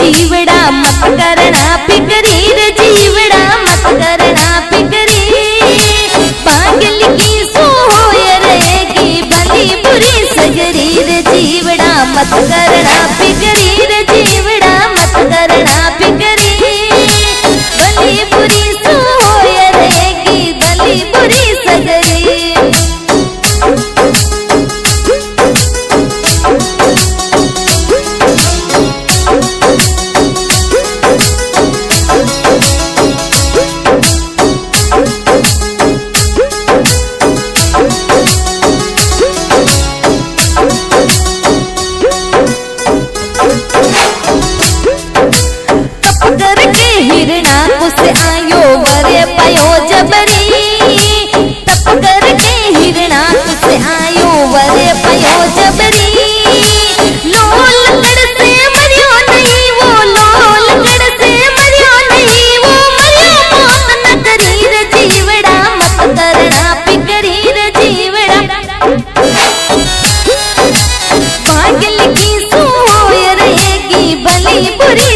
जीवड़ा मत करना फिकरी रे जीवड़ा मत करना फिकरी। पागल की सो रहेगी भली बुरी सगरी रे जीवड़ा मत करना फिकरी रे जीवड़ा मत करना फिकरी। भली बुरी सो रहेगी भली बुरी सगरी। उसे आयो वरे पयो जबरी तप करके हिरणा उसे आयो वरे पयो जबरी। लोल गढ़ से मरियो नहीं वो लोल गढ़ से मरियो नहीं वो मरियो मौत न करी रे जीवड़ा मत करना फिकरी रे जीवड़ा। पागल की सो रहेगी भली बुरी